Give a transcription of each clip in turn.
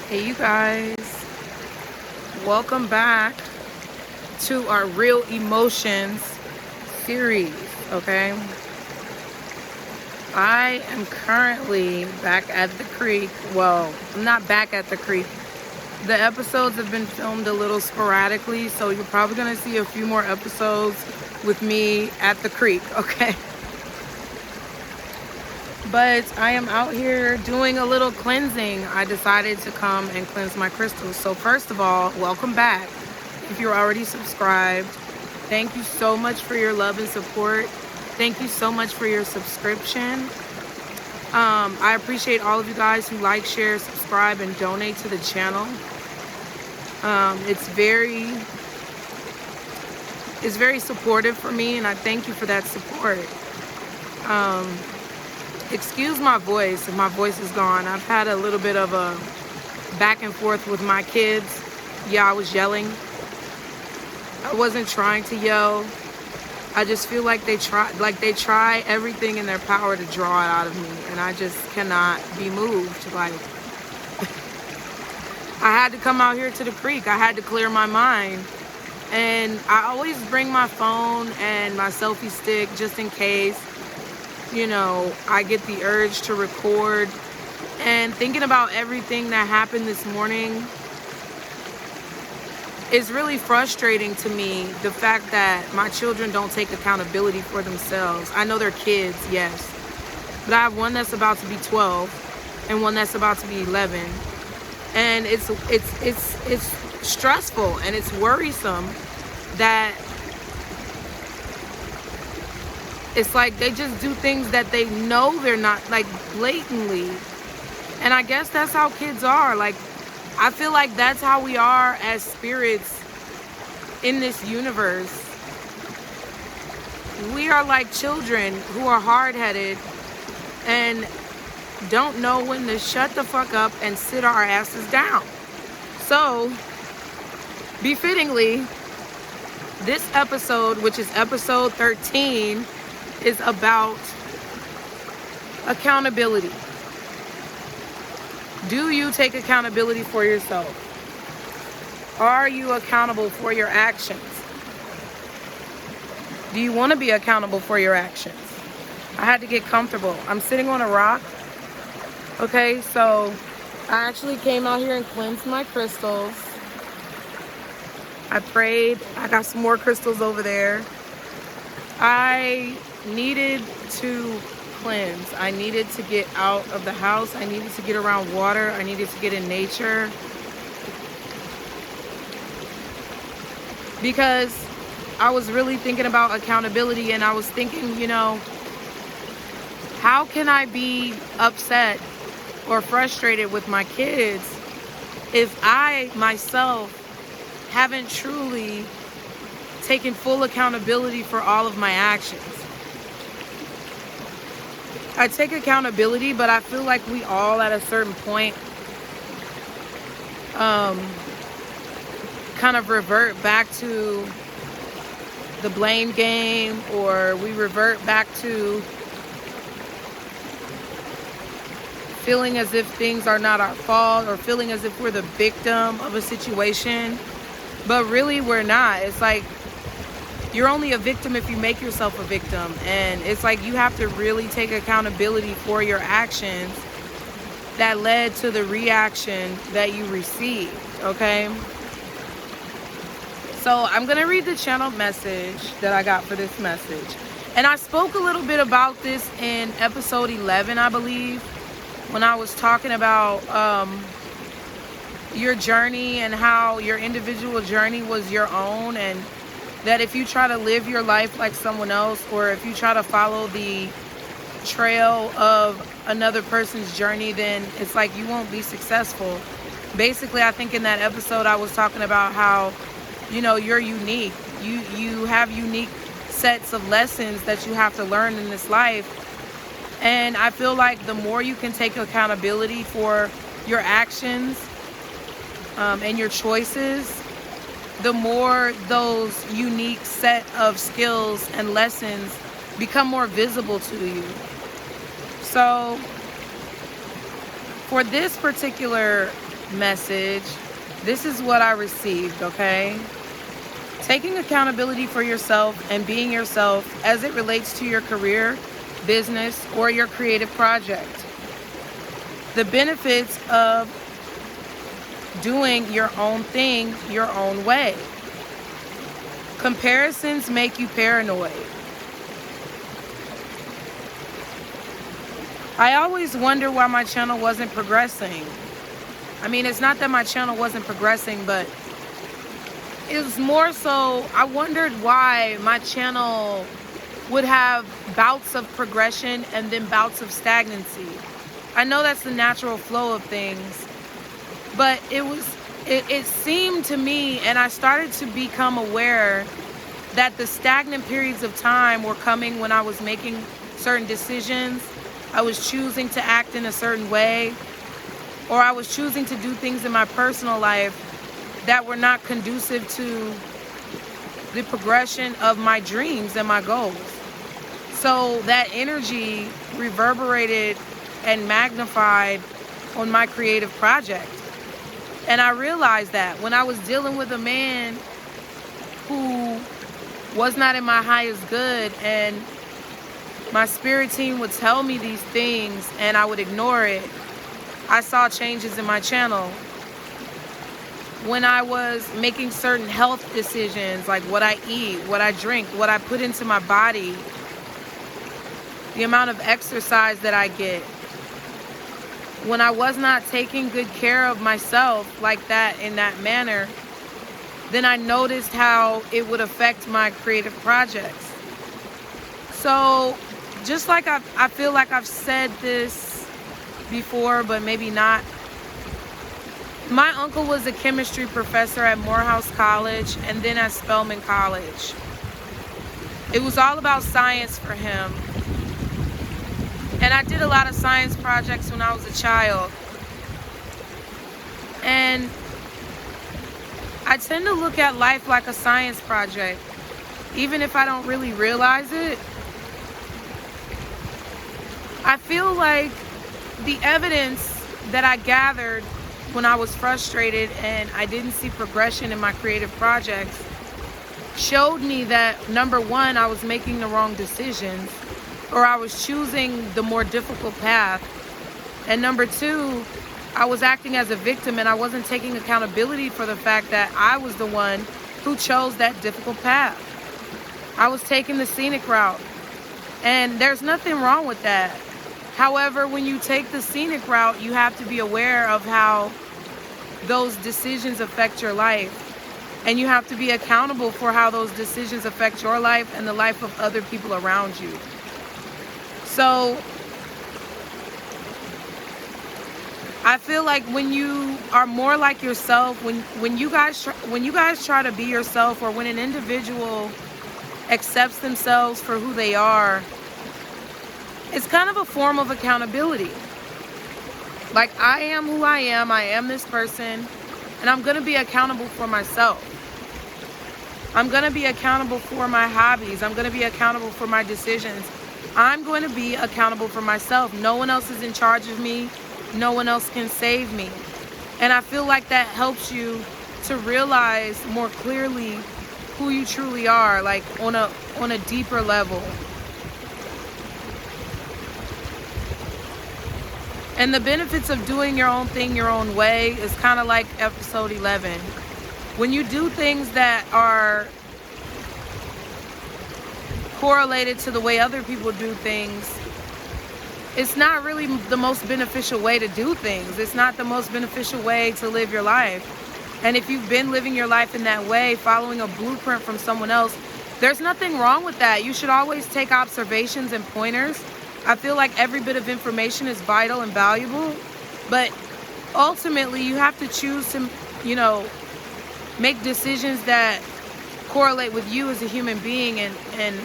Hey you guys, welcome back to our Real Emotions series, okay? I am currently back at the creek. Well, I'm not back at the creek. The episodes have been filmed a little sporadically, so you're probably gonna see a few more episodes with me at the creek, okay? But I am out here doing a little cleansing. I decided to come and cleanse my crystals. So first of all, welcome back. If you're already subscribed, thank you so much for your love and support. Thank you so much for your subscription. I appreciate all of you guys who like, share, subscribe, and donate to the channel. It's very supportive for me, and I thank you for that support. Excuse my voice if my voice is gone. I've had a little bit of a back and forth with my kids. Yeah, I was yelling. I wasn't trying to yell. I just feel like they try everything in their power to draw it out of me, and I just cannot be moved. Like, I had to come out here to the creek. I had to clear my mind. And I always bring my phone and my selfie stick just in case, you know, I get the urge to record. And thinking about everything that happened this morning, it's really frustrating to me, the fact that my children don't take accountability for themselves. I know they're kids, yes, but I have one that's about to be 12 and one that's about to be 11. And it's stressful and it's worrisome that it's like they just do things that they know they're not, like, blatantly. And I guess that's how kids are. Like, I feel like that's how we are as spirits in this universe. We are like children who are hard-headed and don't know when to shut the fuck up and sit our asses down. So, befittingly, this episode, which is episode 13, is about accountability. Do you take accountability for yourself? Are you accountable for your actions? Do you want to be accountable for your actions? I had to get comfortable. I'm sitting on a rock. Okay, so I actually came out here and cleansed my crystals. I prayed. I got some more crystals over there. I needed to cleanse. I needed to get out of the house. I needed to get around water. I needed to get in nature. Because I was really thinking about accountability, and I was thinking, you know, how can I be upset or frustrated with my kids if I myself haven't truly taken full accountability for all of my actions? I take accountability, but I feel like we all at a certain point kind of revert back to the blame game, or we revert back to feeling as if things are not our fault, or feeling as if we're the victim of a situation. But really, we're not. It's like, you're only a victim if you make yourself a victim. And it's like, you have to really take accountability for your actions that led to the reaction that you received, okay? So I'm going to read the channel message that I got for this message. And I spoke a little bit about this in episode 11, I believe, when I was talking about your journey and how your individual journey was your own, and that if you try to live your life like someone else, or if you try to follow the trail of another person's journey, then it's like you won't be successful. Basically, I think in that episode I was talking about how, you know, you're unique. You have unique sets of lessons that you have to learn in this life. And I feel like the more you can take accountability for your actions and your choices, the more those unique set of skills and lessons become more visible to you. So for this particular message. This is what I received, okay? Taking accountability for yourself and being yourself as it relates to your career, business, or your creative project. The benefits of doing your own thing your own way. Comparisons make you paranoid. I always wonder why my channel wasn't progressing. I mean, it's not that my channel wasn't progressing, but it was more so I wondered why my channel would have bouts of progression and then bouts of stagnancy. I know that's the natural flow of things, but it seemed to me, and I started to become aware that the stagnant periods of time were coming when I was making certain decisions. I was choosing to act in a certain way, or I was choosing to do things in my personal life that were not conducive to the progression of my dreams and my goals. So that energy reverberated and magnified on my creative project. And I realized that when I was dealing with a man who was not in my highest good, and my spirit team would tell me these things and I would ignore it, I saw changes in my channel. When I was making certain health decisions, like what I eat, what I drink, what I put into my body, the amount of exercise that I get, when I was not taking good care of myself like that, in that manner, then I noticed how it would affect my creative projects. So just like I feel like I've said this before, but maybe not. My uncle was a chemistry professor at Morehouse College and then at Spelman College. It was all about science for him. And I did a lot of science projects when I was a child. And I tend to look at life like a science project, even if I don't really realize it. I feel like the evidence that I gathered when I was frustrated and I didn't see progression in my creative projects showed me that, number one, I was making the wrong decisions, or I was choosing the more difficult path. And number two, I was acting as a victim and I wasn't taking accountability for the fact that I was the one who chose that difficult path. I was taking the scenic route, and there's nothing wrong with that. However, when you take the scenic route, you have to be aware of how those decisions affect your life. And you have to be accountable for how those decisions affect your life and the life of other people around you. So I feel like when you are more like yourself, when you guys try to be yourself, or when an individual accepts themselves for who they are, it's kind of a form of accountability. Like, I am who I am this person, and I'm going to be accountable for myself. I'm going to be accountable for my hobbies. I'm going to be accountable for my decisions. I'm going to be accountable for myself. No one else is in charge of me. No one else can save me. And I feel like that helps you to realize more clearly who you truly are, like on a deeper level. And the benefits of doing your own thing your own way is kind of like episode 11. When you do things that are correlated to the way other people do things, it's not really the most beneficial way to do things. It's not the most beneficial way to live your life. And if you've been living your life in that way, following a blueprint from someone else, there's nothing wrong with that. You should always take observations and pointers. I feel like every bit of information is vital and valuable, but ultimately you have to choose to, make decisions that correlate with you as a human being and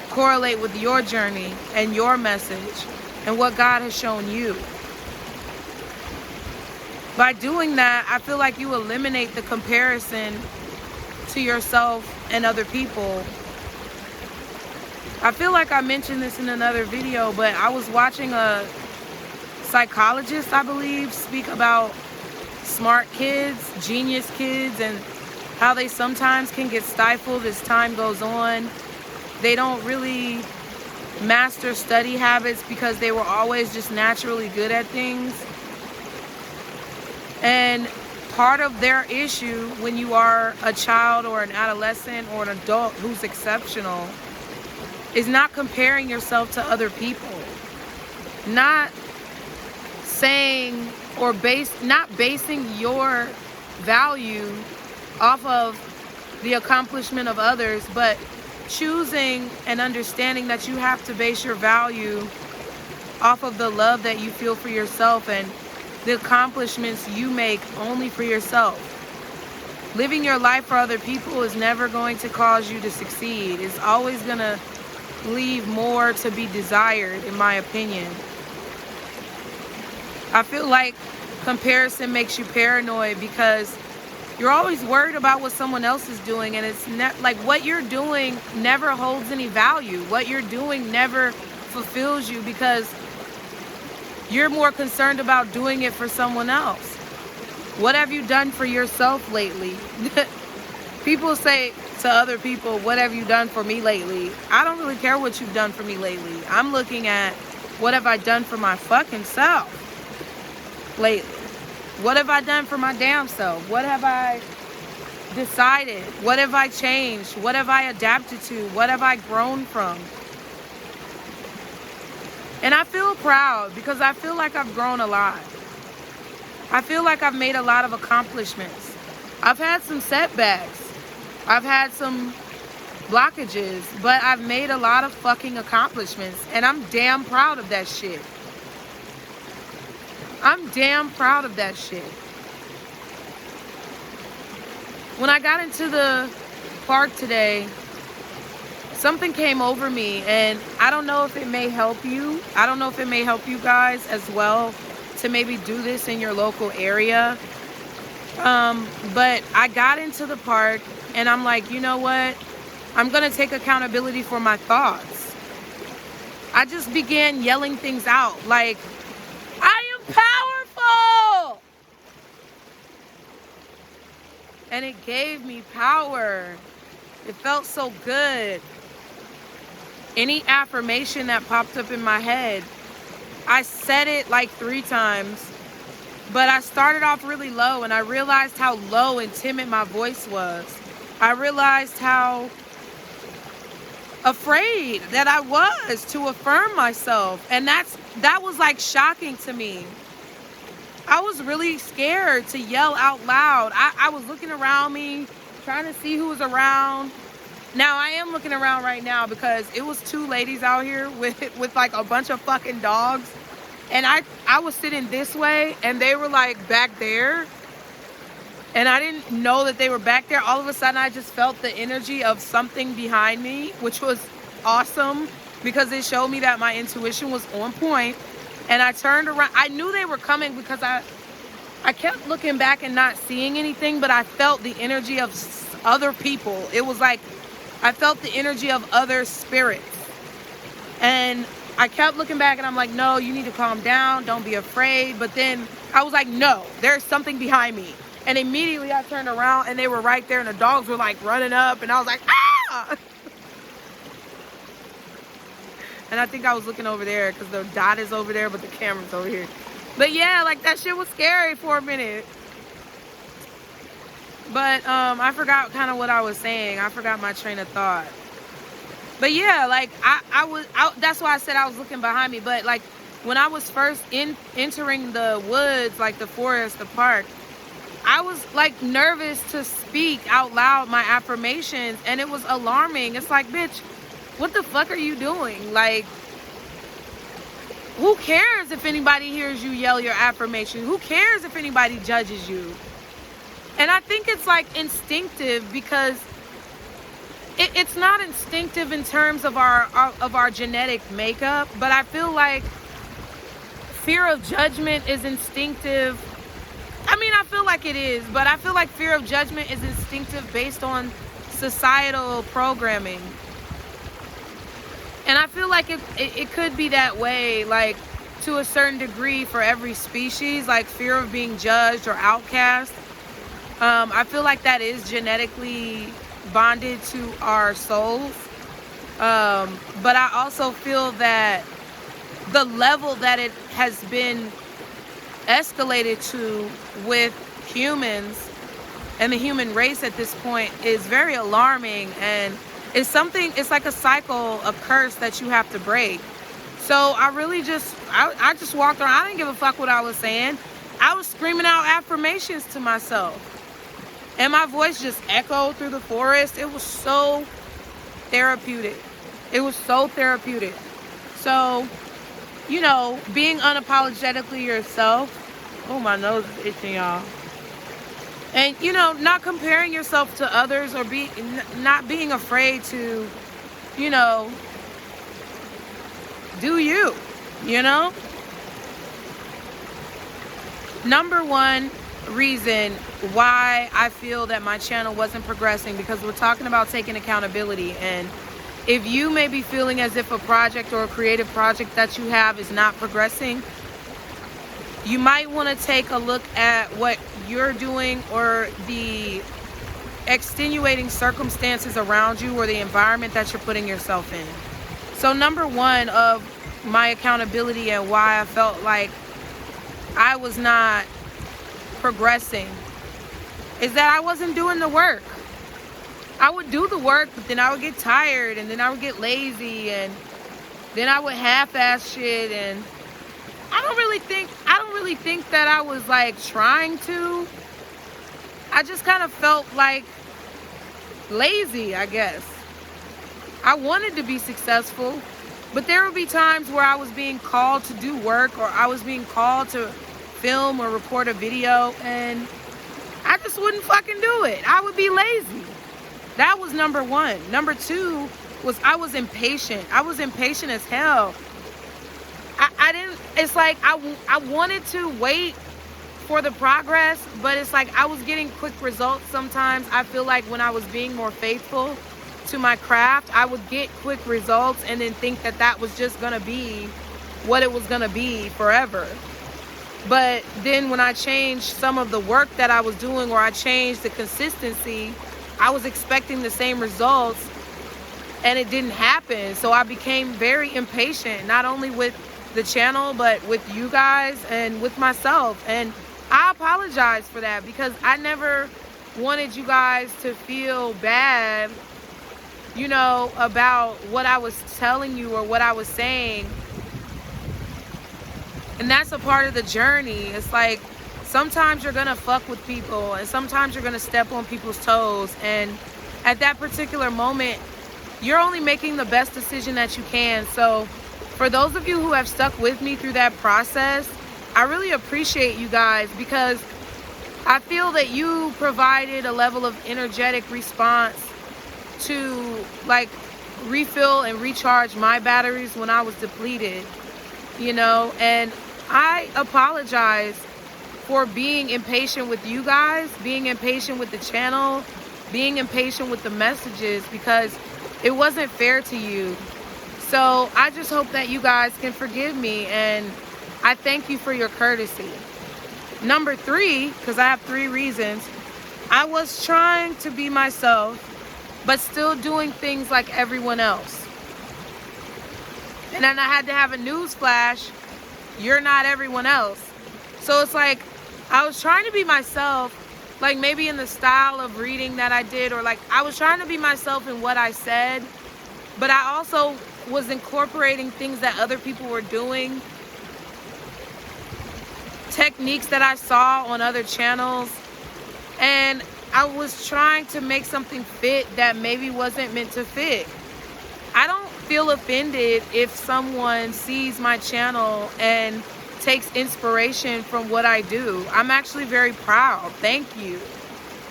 correlate with your journey and your message and what God has shown you. By doing that, I feel like you eliminate the comparison to yourself and other people. I feel like I mentioned this in another video, but I was watching a psychologist, I believe, speak about smart kids, genius kids, and how they sometimes can get stifled as time goes on. They don't really master study habits because they were always just naturally good at things. And part of their issue when you are a child or an adolescent or an adult who's exceptional is not comparing yourself to other people. Not saying or not basing your value off of the accomplishment of others, but choosing and understanding that you have to base your value off of the love that you feel for yourself and the accomplishments you make only for yourself. Living your life for other people is never going to cause you to succeed. It's always going to leave more to be desired, in my opinion. I feel like comparison makes you paranoid because you're always worried about what someone else is doing, and it's not like what you're doing never holds any value. What you're doing never fulfills you because you're more concerned about doing it for someone else. What have you done for yourself lately? People say to other people, what have you done for me lately? I don't really care what you've done for me lately. I'm looking at what have I done for my fucking self lately? What have I done for my damn self? What have I decided? What have I changed? What have I adapted to? What have I grown from? And I feel proud because I feel like I've grown a lot. I feel like I've made a lot of accomplishments. I've had some setbacks. I've had some blockages, but I've made a lot of fucking accomplishments, and I'm damn proud of that shit. I'm damn proud of that shit. When I got into the park today, something came over me, and I don't know if it may help you. I don't know if it may help you guys as well to maybe do this in your local area. But I got into the park, and I'm like, you know what? I'm going to take accountability for my thoughts. I just began yelling things out like, I am powerful! And it gave me power. It felt so good. Any affirmation that popped up in my head, I said it like 3 times, but I started off really low, and I realized how low and timid my voice was. I realized how afraid that I was to affirm myself, and that was like shocking to me. I was really scared to yell out loud. I was looking around me, trying to see who was around. Now, I am looking around right now because it was 2 ladies out here with like a bunch of fucking dogs. And I was sitting this way, and they were like back there. And I didn't know that they were back there. All of a sudden, I just felt the energy of something behind me, which was awesome because it showed me that my intuition was on point. And I turned around. I knew they were coming because I kept looking back and not seeing anything, but I felt the energy of other people. It was like I felt the energy of other spirits. And I kept looking back, and I'm like, no, you need to calm down. Don't be afraid. But then I was like, no, there's something behind me. And immediately I turned around, and they were right there, and the dogs were like running up, and I was like, ah! And I think I was looking over there because the dot is over there, but the camera's over here. But yeah, like that shit was scary for a minute. But I forgot kind of what I was saying. I forgot my train of thought. But yeah, like that's why I said I was looking behind me. But like when I was first entering the woods, like the forest, the park, I was like nervous to speak out loud my affirmations, and it was alarming. It's like, bitch, what the fuck are you doing? Like, who cares if anybody hears you yell your affirmation? Who cares if anybody judges you? And I think it's like instinctive because it's not instinctive in terms of our genetic makeup, but I feel like fear of judgment is instinctive. I mean, I feel like it is, but I feel like fear of judgment is instinctive based on societal programming. And I feel like it could be that way, like to a certain degree for every species, like fear of being judged or outcast. I feel like that is genetically bonded to our souls. But I also feel that the level that it has been escalated to with humans and the human race at this point is very alarming, and it's like a cycle, a curse that you have to break. So I really I just walked around. I didn't give a fuck what I was saying. I was screaming out affirmations to myself, and my voice just echoed through the forest. It was so therapeutic. It was so therapeutic. So, you know, being unapologetically yourself. Oh, my nose is itching, y'all. And, you know, not comparing yourself to others, or not being afraid to, you know, do you, you know? Number one reason why I feel that my channel wasn't progressing, because we're talking about taking accountability. And if you may be feeling as if a project or a creative project that you have is not progressing, you might want to take a look at what you're doing, or the extenuating circumstances around you, or the environment that you're putting yourself in. So number one of my accountability and why I felt like I was not progressing is that I wasn't doing the work. I would do the work, but then I would get tired, and then I would get lazy, and then I would half-ass shit. And I don't really think that I was like trying to. I just kind of felt like lazy, I guess. I wanted to be successful, but there would be times where I was being called to do work, or I was being called to film or record a video, and I just wouldn't fucking do it. I would be lazy. That was number one. Number two was I was impatient. I was impatient as hell. It's like I wanted to wait for the progress, but it's like I was getting quick results sometimes. I feel like when I was being more faithful to my craft, I would get quick results and then think that that was just gonna be what it was gonna be forever. But then when I changed some of the work that I was doing, or I changed the consistency, I was expecting the same results, and it didn't happen. So I became very impatient, not only with the channel, but with you guys and with myself. And I apologize for that, because I never wanted you guys to feel bad, you know, about what I was telling you or what I was saying. And that's a part of the journey. It's like sometimes you're gonna fuck with people, and sometimes you're gonna step on people's toes, and at that particular moment you're only making the best decision that you can. So for those of you who have stuck with me through that process, I really appreciate you guys, because I feel that you provided a level of energetic response to like refill and recharge my batteries when I was depleted, you know. And I apologize for being impatient with you guys, being impatient with the channel, being impatient with the messages, because it wasn't fair to you. So I just hope that you guys can forgive me, and I thank you for your courtesy. Number three, because I have 3 reasons, I was trying to be myself, but still doing things like everyone else. And then I had to have a news flash: you're not everyone else. So it's like I was trying to be myself, like maybe in the style of reading that I did, or like I was trying to be myself in what I said, but I also was incorporating things that other people were doing, techniques that I saw on other channels, and I was trying to make something fit that maybe wasn't meant to fit. I don't feel offended if someone sees my channel and takes inspiration from what I do. I'm actually very proud. Thank you.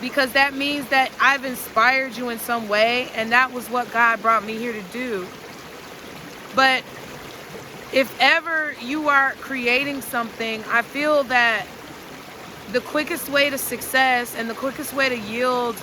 Because that means that I've inspired you in some way, and that was what God brought me here to do. But if ever you are creating something, I feel that the quickest way to success and the quickest way to yield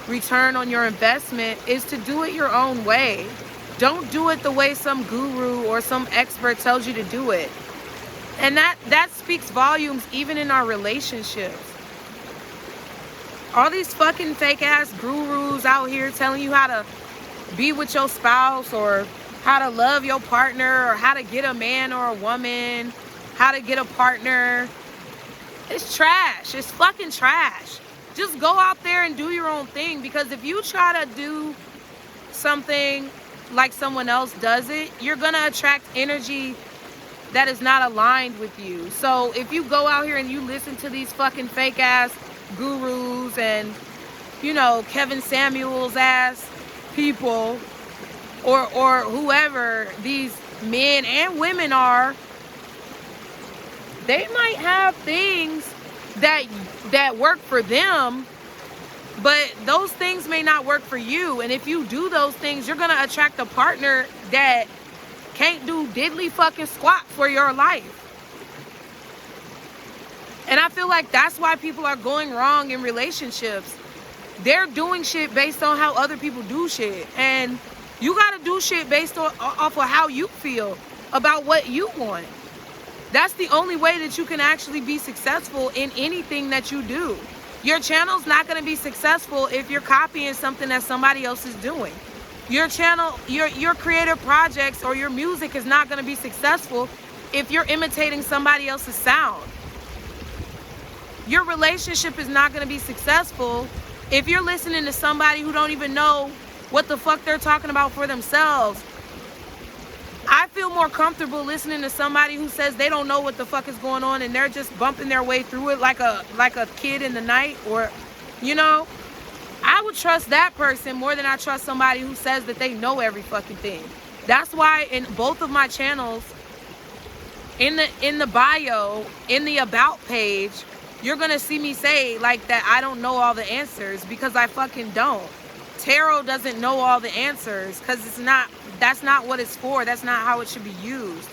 return on your investment is to do it your own way. Don't do it the way some guru or some expert tells you to do it. And that speaks volumes even in our relationships. All these fucking fake ass gurus out here telling you how to be with your spouse, or how to love your partner, or how to get a man or a woman, how to get a partner. It's trash. It's fucking trash. Just go out there and do your own thing, because if you try to do something like someone else does it, you're gonna attract energy that is not aligned with you. So if you go out here and you listen to these fucking fake ass gurus and, you know, Kevin Samuels ass people, or whoever these men and women are, they might have things that work for them, but those things may not work for you. And if you do those things, you're gonna attract a partner that can't do diddly fucking squat for your life. And I feel like that's why people are going wrong in relationships. They're doing shit based on how other people do shit. And you gotta do shit based off of how you feel about what you want. That's the only way that you can actually be successful in anything that you do. Your channel's not gonna be successful if you're copying something that somebody else is doing. Your channel, your creative projects or your music is not gonna be successful if you're imitating somebody else's sound. Your relationship is not gonna be successful if you're listening to somebody who don't even know what the fuck they're talking about for themselves. I feel more comfortable listening to somebody who says they don't know what the fuck is going on and they're just bumping their way through it like a kid in the night, or, you know, I would trust that person more than I trust somebody who says that they know every fucking thing. That's why in both of my channels, in the bio, in the about page, you're gonna see me say like that I don't know all the answers, because I fucking don't. Tarot doesn't know all the answers, because that's not what it's for. That's not how it should be used.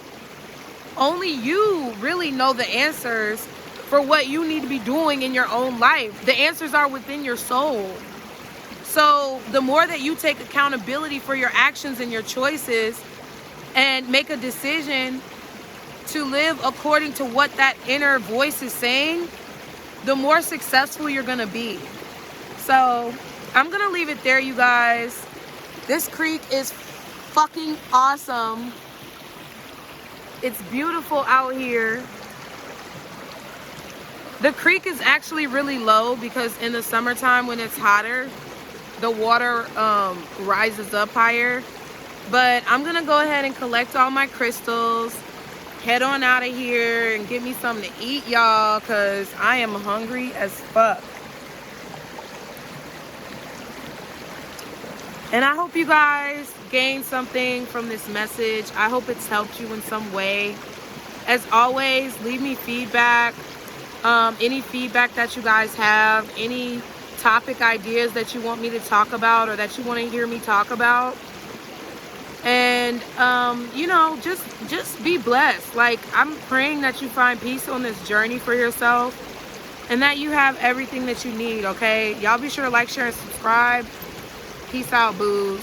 Only you really know the answers for what you need to be doing in your own life. The answers are within your soul. So the more that you take accountability for your actions and your choices and make a decision to live according to what that inner voice is saying, the more successful you're gonna be. So I'm gonna leave it there, you guys. This creek is fucking awesome. It's beautiful out here. The creek is actually really low because in the summertime when it's hotter, the water rises up higher. But I'm gonna go ahead and collect all my crystals, head on out of here and get me something to eat, y'all, because I am hungry as fuck. And I hope you guys gained something from this message. I hope it's helped you in some way. As always, leave me feedback. Any feedback that you guys have, any topic ideas that you want me to talk about or that you want to hear me talk about. And you know, just be blessed. Like, I'm praying that you find peace on this journey for yourself and that you have everything that you need. Okay, y'all be sure to like, share, and subscribe. Peace out, boos.